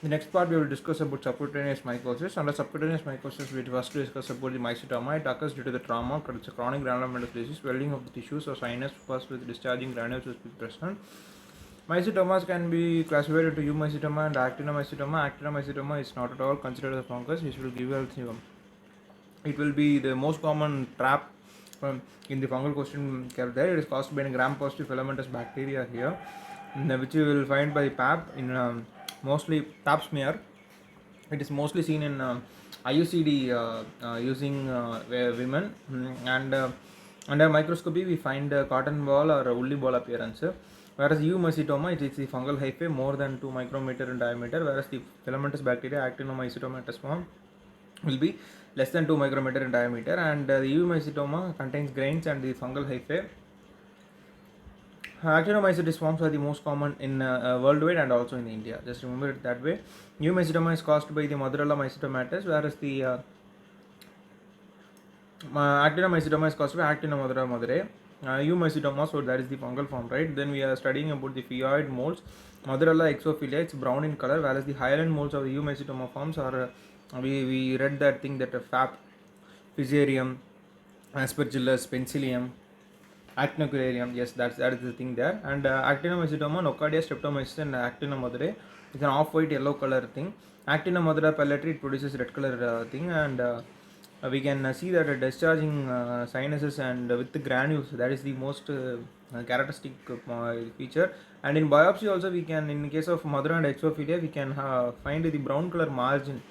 The next part we will discuss about subcutaneous mycosis. Under subcutaneous mycosis, we first discuss about the mycetoma. It occurs due to the trauma, it's a chronic granulomatous disease, swelling of the tissues or sinus, first with discharging granules is present. Mycetomas can be classified into eumycetoma and actinomycetoma. Actinomycetoma is not at all considered a fungus, which will give you it will be the most common trap in the fungal question kept there. It is caused by a gram-positive filamentous bacteria here, which you will find by PAP in mostly pap smear. It is mostly seen in IUCD using women, and under microscopy we find cotton ball or woolly ball appearance. Whereas eumycetoma, it is the fungal hyphae more than 2 micrometer in diameter, whereas the filamentous bacteria actinomycetoma testimum will be less than 2 micrometer in diameter, and the eumycetoma contains grains and the fungal hyphae. Actinomycetes forms are the most common in worldwide and also in India. Just remember it that way. Eumycetoma is caused by the Mozzarella mycetomatis, whereas the actinomycetoma is caused by Actinomycetoma madre. Eumycetoma, so that is the fungal form, right? Then we are studying about the phioid molds. Mozzarella exophilia, it's brown in color, whereas the hyaline molds of the Eumycetoma forms are, we read that thing that FAP, Fusarium, Aspergillus, Penicillium, Actinocerium, yes, that is the thing there. And Actinomycetoma, Nocardia, Streptomyces, and Actinomycetoma, it's an off-white yellow color thing. Actinomycetoma pelletary, it produces red color thing, and we can see that discharging sinuses and with the granules, that is the most characteristic feature. And in biopsy also, we can, in case of mother and exophilia, we can find the brown color margin.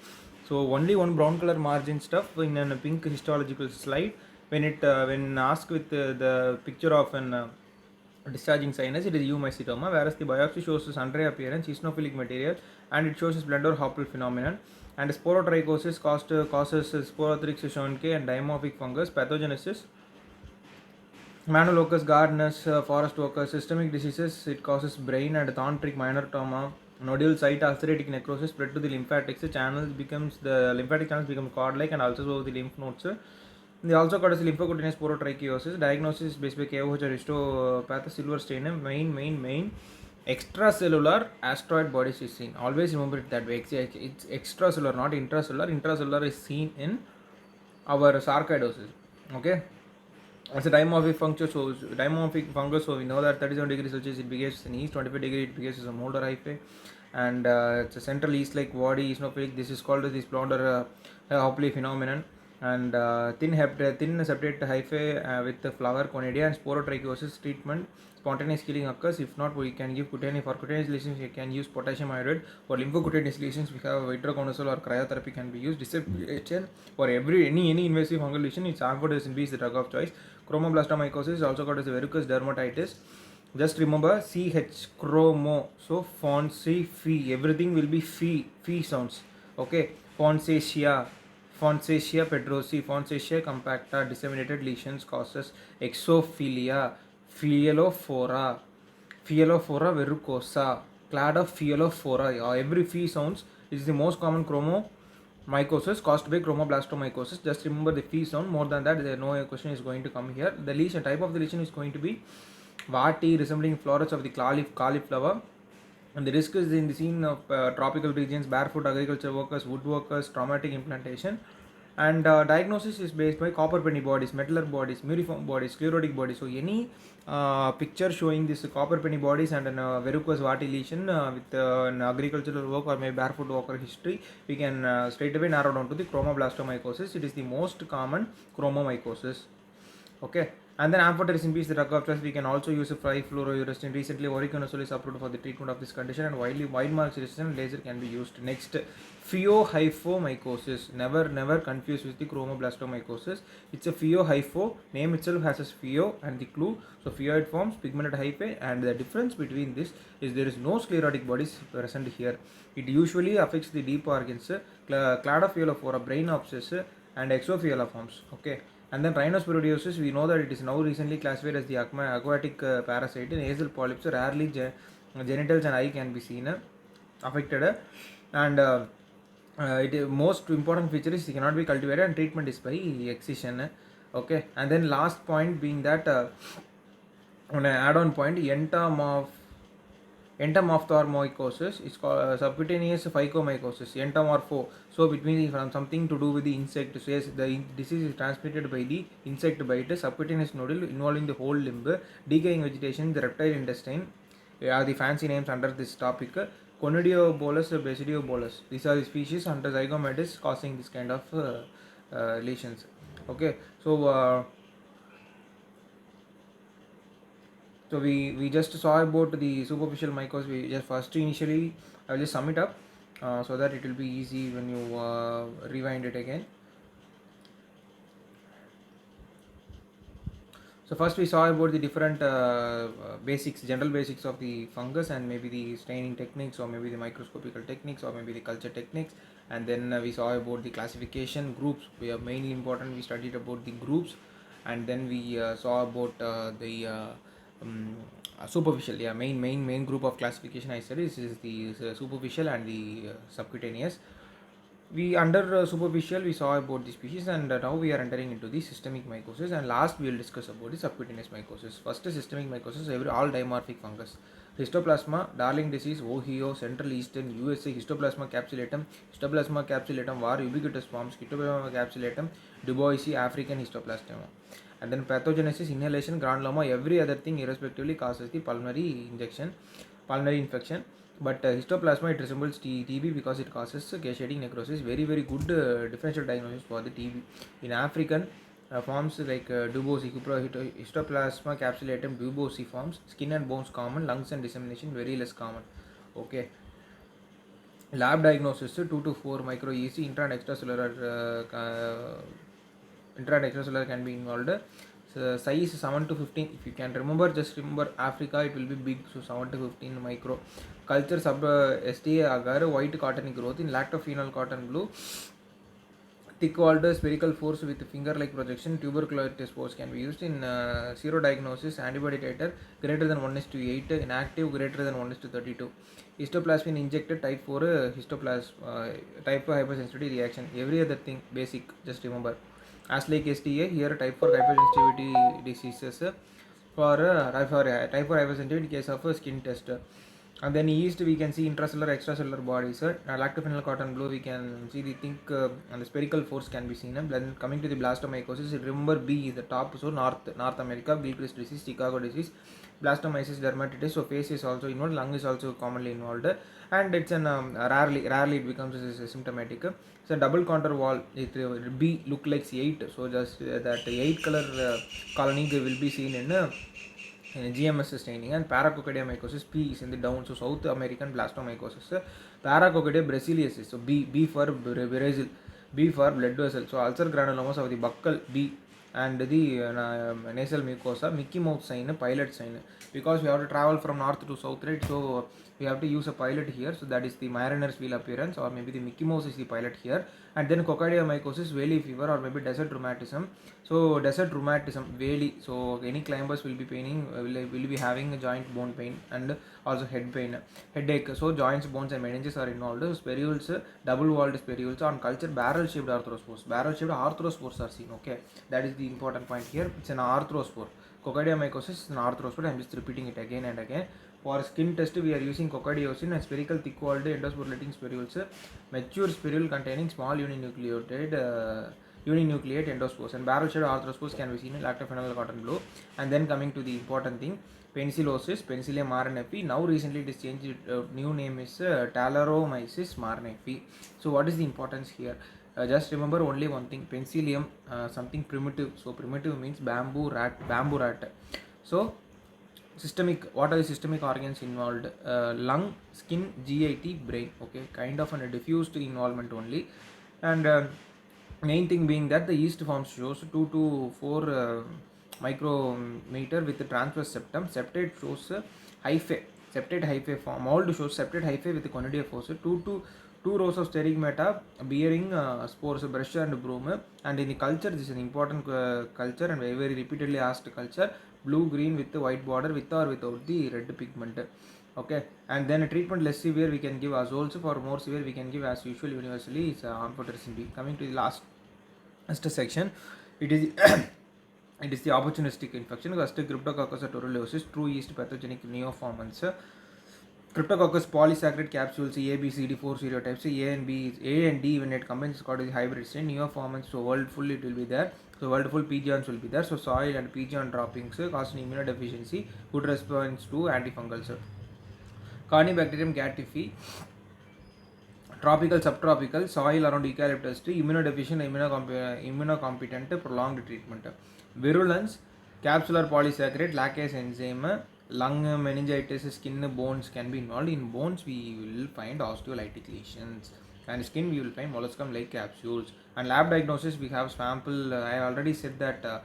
So only one brown color margin stuff in a pink histological slide. When asked with the picture of an discharging sinus, it is eumycetoma, whereas the biopsy shows the sundry appearance, eosinophilic material, and it shows a Splendor-Hoppel phenomenon. And sporotrichosis causes Sporothrix schonke and dimorphic fungus pathogenesis. Manolocus, gardeners, forest workers, systemic diseases, it causes brain and thorn-prick minor trauma, nodule site ulceratic necrosis spread to the lymphatics, the lymphatic channels become cord-like and also the lymph nodes. They also causes lymphocutaneous porotrichosis. Diagnosis based by KOH or histopath, silver stain, main extracellular asteroid bodies is seen. Always remember it that way. It's extracellular, not intracellular. Intracellular is seen in our sarcoidosis. Okay. As a dimorphic fungus, so we know that 37 degrees Celsius it behaves in east, 25 degrees it behaves as a mold or hyphae, and it's a central east-like body, eosinophilic. This is called the Splendor-Hoppel phenomenon. And thin separate hyphae with the flower conidia and sporotrichosis treatment. Spontaneous healing occurs. If not, we can give cutaneous. For cutaneous lesions, we can use potassium iodide. For lymphocutaneous lesions, we have voriconazole or cryotherapy can be used. Dissection for any invasive fungal lesion, it's amphotericin B is the drug of choice. Chromoblastomycosis is also called as verrucous dermatitis. Just remember CH chromo. So fonse phi. Everything will be phi sounds. Okay. Fonsesia pedrosi, Fonsesia compacta, disseminated lesions causes exophilia, Phyllophora verrucosa, clada Phyllophora. Every phi sounds is the most common chromomycosis caused by chromoblastomycosis. Just remember the phi sound. More than that, no question is going to come here. The lesion type of the lesion is going to be vati, resembling florets of the cauliflower. And the risk is in the scene of tropical regions, barefoot agriculture workers, woodworkers, traumatic implantation. And diagnosis is based by copper penny bodies, metallar bodies, muriform bodies, sclerotic bodies. So any picture showing this copper penny bodies and an verrucous vati lesion with an agricultural work or maybe barefoot worker history, we can straight away narrow down to the chromoblastomycosis. It is the most common chromomycosis. Okay. And then amphotericin B is the drug of choice. We can also use a fluorouracil. Recently, voriconazole is approved for the treatment of this condition, and wide marks resistant laser can be used. Next, pheohyphomycosis. Never confuse with the chromoblastomycosis. It's a pheohypho. Name itself has a pheo and the clue. So pheoid forms, pigmented hyphae, and the difference between this is there is no sclerotic bodies present here. It usually affects the deep organs, cladophyllophora, brain abscess, and exophilia forms. Okay. And then rhinosporidiosis, we know that it is now recently classified as the aquatic parasite. Nasal polyps, rarely genitals and eye can be seen affected. And most important feature is it cannot be cultivated, and treatment is by excision. Okay. And then last point being that on an add-on point, Entomophthalmomycosis is called subcutaneous phycomycosis, entomorpho. So between from something to do with the insect, says the disease is transmitted by the insect bite, subcutaneous nodule involving the whole limb, decaying vegetation, the reptile intestine are the fancy names under this topic. Conidiobolus, Basidiobolus. These are the species under zygomatis causing this kind of lesions. Okay, so we just saw about the superficial mycos. We just first initially I will just sum it up so that it will be easy when you rewind it again. So first we saw about the different basics, general basics of the fungus, and maybe the staining techniques, or maybe the microscopical techniques, or maybe the culture techniques. And then we saw about the classification groups. We are mainly important. We studied about the groups, and then we saw about the superficial. Yeah, main group of classification I said is the superficial and the subcutaneous. We under superficial we saw about the species, and now we are entering into the systemic mycosis, and last we will discuss about the subcutaneous mycosis. First systemic mycosis, all dimorphic fungus. Histoplasma, darling disease, Ohio, Central Eastern USA, Histoplasma capsulatum var, ubiquitous forms, Histoplasma capsulatum, Duboisi, African histoplasma. And then pathogenesis, inhalation, granuloma, every other thing irrespectively causes the pulmonary infection. But histoplasma, it resembles TB because it causes case-shading necrosis. Very good differential diagnosis for the TB. In African forms like Duboisi, histoplasma capsulatum, Duboisi forms, skin and bones common, lungs and dissemination very less common. Okay. Lab diagnosis 2 to 4 micro EC, intra and extracellular can be involved. So size 7 to 15. If you can remember, just remember Africa, it will be big, so 7 to 15 micro. Culture sub STA agar, white cottony growth in lactophenol cotton blue. Thick-walled spherical force with finger-like projection, tuberculosis spores can be used in serodiagnosis, antibody titer greater than 1:8, inactive greater than 1:32. Histoplasmin injected type 4 type 4 hypersensitivity reaction. Every other thing basic, just remember. As like STA, here type 4 hypersensitivity diseases for type 4 hypersensitivity case of skin test. And then yeast we can see intracellular, extracellular bodies. Lactophenol cotton blue we can see the think and the spherical force can be seen. Then coming to the blastomycosis, remember B is the top, so North America, Gilchrist disease, Chicago disease, blastomyces dermatitis. So face is also involved, lung is also commonly involved, and it's an rarely it becomes symptomatic. So double contour wall, it B look like 8, so just that 8 color colony will be seen in GMS staining. And Paracoccidia mycosis, P is in the down, so South American blastomycosis. Paracoccidia brasiliensis, so B for Brazil, B for blood vessel, so ulcer granulomas of the buccal, B, and the nasal mucosa, Mickey Mouse sign, pilot sign, because we have to travel from north to south, right? So we have to use a pilot here, so that is the mariner's wheel appearance, or maybe the Mickey Mouse is the pilot here. And then coccidia mycosis, valley fever, or maybe desert rheumatism. So desert rheumatism, valley, so any climbers will be will be having a joint bone pain and also headache. So joints, bones and meninges are involved. Spherules, double walled spherules on culture, barrel shaped arthrospores are seen. Okay, that is the important point here. It's an arthrospore. Coccidia mycosis is an arthrospore. I'm just repeating it again and again. For skin test, we are using coccidiosin and spherical thick-walled endosporulating spherules, mature spherule containing small uninucleate endospores, and barrel-shaped arthrospores can be seen in lactophenol cotton blue. And then coming to the important thing, penicillosis, Penicillium maranephi. Now recently it is changed. New name is Talaromyces maranephi. So what is the importance here? Just remember only one thing: Penicillium, something primitive. So primitive means bamboo rat. So systemic, what are the systemic organs involved? Lung, skin, GIT, brain. Okay, kind of a diffused involvement only. And main thing being that the yeast forms shows 2 to 4 micrometer with the transverse septum. Septate shows septate hyphae form. Mold shows septate hyphae with the conidiophores. 2 rows of sterigmata bearing spores, brush and broom. And in the culture, this is an important culture and very repeatedly asked culture. Blue green with the white border, with or without the red pigment. Okay, and then a treatment less severe we can give azoles. For more severe we can give as usual universally is amphotericin B. Coming to the last section, it is it is the opportunistic infection. First, Cryptococcus tuberculosis, true yeast pathogenic neoformans. Cryptococcus polysaccharide capsules A, B, C, D, 4 serotypes A and D when it combines is called as hybrid strain. Newer formats, so world full it will be there. So world full pigeons will be there. So soil and pigeon droppings cause an immunodeficiency. Good response to antifungals. Corynebacterium gattifi, tropical subtropical soil around eucalyptus tree, immunodeficient, immunocompetent, prolonged treatment. Virulence, capsular polysaccharide, lactase enzyme, lung meningitis, skin, bones can be involved. In bones we will find osteolytic lesions, and skin we will find molluscum like capsules. And lab diagnosis we have sample. I already said that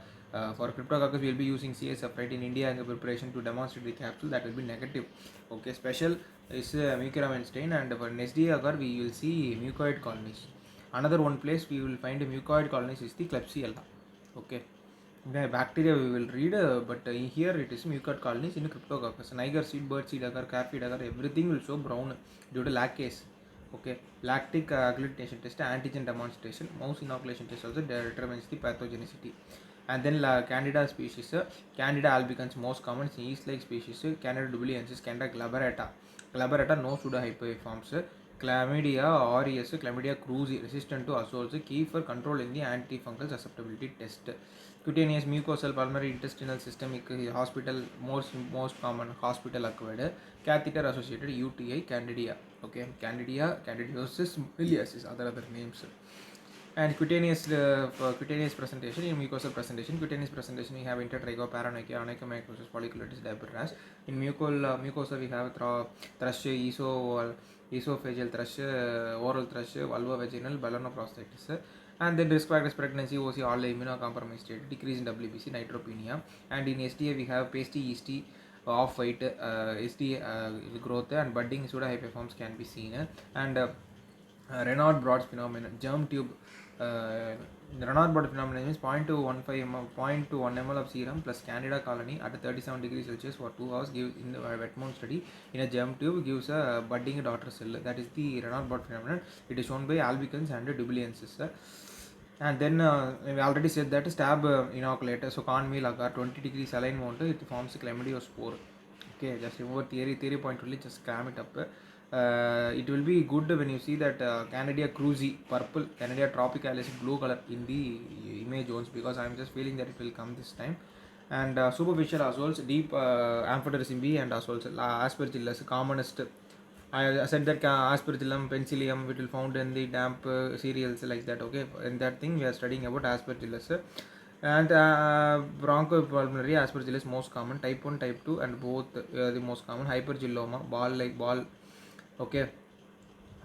for cryptococcus we will be using CSF, right, in India in preparation to demonstrate the capsule, that will be negative. Okay, special is mucuramin stain, and for SDA agar we will see mucoid colonies. Another one place we will find mucoid colonies is the Klebsiella. Okay, the bacteria we will read, but here it is mucoid colonies in cryptococcus. Niger seed, bird seed agar, calf seed agar, everything will show brown due to lactase. Okay, lactic agglutination test, antigen demonstration, mouse inoculation test also determines the pathogenicity. And then Candida species, Candida albicans most common, yeast-like species, Candida dubliensis, Candida glabrata no pseudohypoforms, Chlamydia aureus, Chlamydia cruzi resistant to azoles, key for control in the antifungal susceptibility test. Cutaneous mucosal pulmonary intestinal systemic hospital, most common hospital acquired, catheter associated UTI, Candida. Okay, Candida, Candidiasis, biliasis, other names. And cutaneous presentation, in mucosal presentation, we have intertrigo, paranoia, onychomycosis, folliculitis, diaper rash. In mucosa we have thrush, esophageal thrush, oral thrush, vulvovaginal, ballonoprostatitis. And then risk factors, pregnancy, OC, all immunocompromised state, decrease in WBC, neutropenia. And in STA we have pasty, yeasty, off-white growth, and budding pseudohypoforms can be seen. And Raynaud Broad phenomenon, germ tube. Raynaud Broad phenomenon means 0.215 ml, 0.1 ml of serum plus Candida colony at 37 degrees Celsius for 2 hours gives, in the Wetmount study, in a germ tube gives a budding daughter cell. That is the Raynaud Broad phenomenon. It is shown by albicans and dubliensis. And then we already said that stab inoculator, so cornmeal agar 20 degrees saline mount, it forms a chlamydiospore. Okay, just remember theory point only, just cram it up. It will be good when you see that Candida cruzi purple, Candida tropicalis blue color in the image zones, because I am just feeling that it will come this time. And superficial azoles, deep amphotericin B and azoles, aspergillus commonest. I said that aspergillum penicillium it will found in the damp cereals like that. Okay, in that thing we are studying about aspergillus. And bronchopulmonary aspergillus most common, type 1, type 2, and both the most common. Hypergilloma, ball. Okay,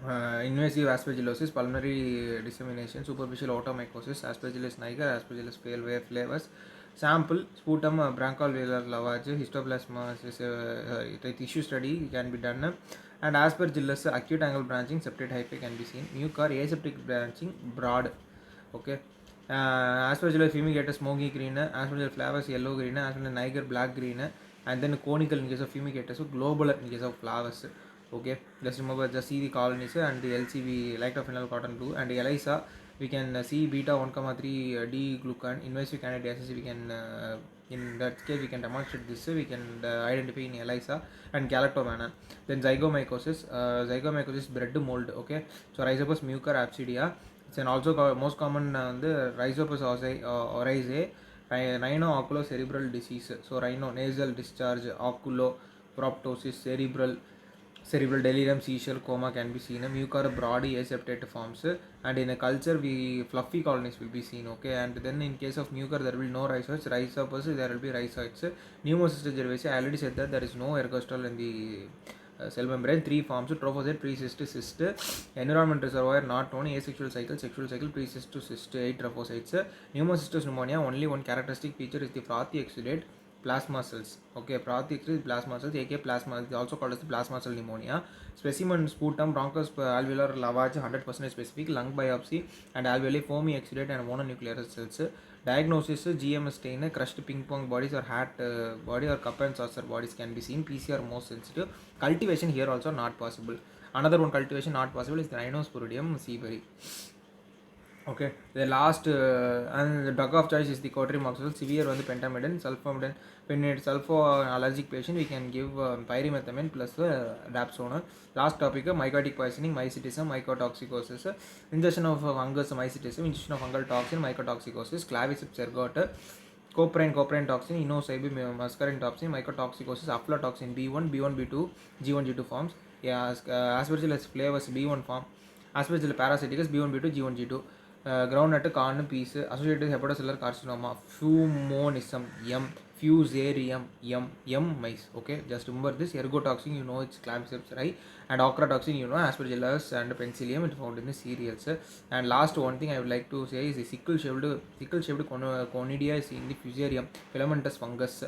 invasive aspergillosis, pulmonary dissemination, superficial automycosis, aspergillus niger, aspergillus flavus. Sample sputum, bronchoalveolar lavage, histoplasma tissue study can be done. And aspergillus acute angle branching, septate hyphae can be seen. Mucor aseptic branching broad. Okay, aspergillus fumigatus smoky green, aspergillus flavus yellow green, aspergillus niger black green, and then conical in case of fumigatus, globular in case of flavus. Okay, just remember, just see the colonies and the LCV, lactophenol cotton blue, and ELISA we can see beta 1,3 D glucan. Invasive candidiasis we can in that case we can demonstrate this, we can identify in ELISA. And galactomana. Then zygomycosis bread mold. Okay, so Rhizopus mucor absidia, it's an also most common the Rhizopus oryzae, rhino-oculocerebral disease. So rhino nasal discharge, oculoproptosis, cerebral delirium, seizure, coma can be seen. Mucor broad aseptate forms, and in a culture we fluffy colonies will be seen. Okay, and then in case of mucor there will be no rhizoids. Rhizopus there will be rhizoids. Pneumocystis cerevisiae, I already said that there is no ergosterol in the cell membrane. 3 forms: trophocyte, precyst, cyst. Environment reservoir not known. Asexual cycle, sexual cycle, precyst to cyst. 8 trophocytes. Pneumocystis pneumonia, only one characteristic feature is the frothy exudate plasma cells. Okay, frothy exudate plasma cells, aka plasma, is also called as the plasma cell pneumonia. Specimen sputum, bronchus alveolar lavage 100% specific, lung biopsy, and alveoli foamy exudate and mononuclear cells. Diagnosis: GMS stain, crushed ping pong bodies or hat body or cup and saucer bodies can be seen. PCR most sensitive. Cultivation here also not possible. Another one cultivation not possible is the Rhinosporidium seaberi. Okay, the last and the drug of choice is the cotrimoxazole. Severe one the pentamidine, sulfamidine. When it's allergic patient, we can give pyrimethamine plus dapsone. Last topic: mycotic poisoning, mycetism, mycotoxicosis, ingestion of fungus, mycetism, ingestion of fungal toxin, mycotoxicosis, claviceps ergot, coprine toxin, inosaibi muscarin toxin, mycotoxicosis, aflatoxin B1, B1, B2, G1, G2 forms. Yeah, Aspergillus flavus B1 form. Aspergillus parasiticus B1, B2, G1, G2. Groundnut, corn, peas, associated with hepatocellular carcinoma, fumonism, M, fusarium, M, mice. Okay, just remember this. Ergotoxin, you know, it's claviceps, right? And ochratoxin, you know, Aspergillus and penicillium, it's found in the cereals. And last one thing I would like to say is the sickle-shaped conidia is in the fusarium, filamentous fungus.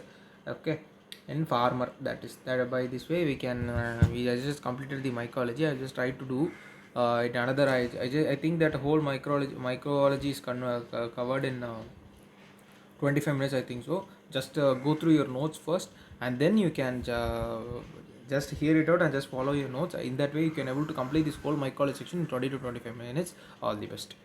Okay, in farmer, that is that. By this way we can I just completed the mycology. I just tried to do it another. I think that whole microbiology is covered in 25 minutes, I think so. Just go through your notes first, and then you can just hear it out and just follow your notes. In that way you can able to complete this whole mycology section in 20 to 25 minutes. All the best.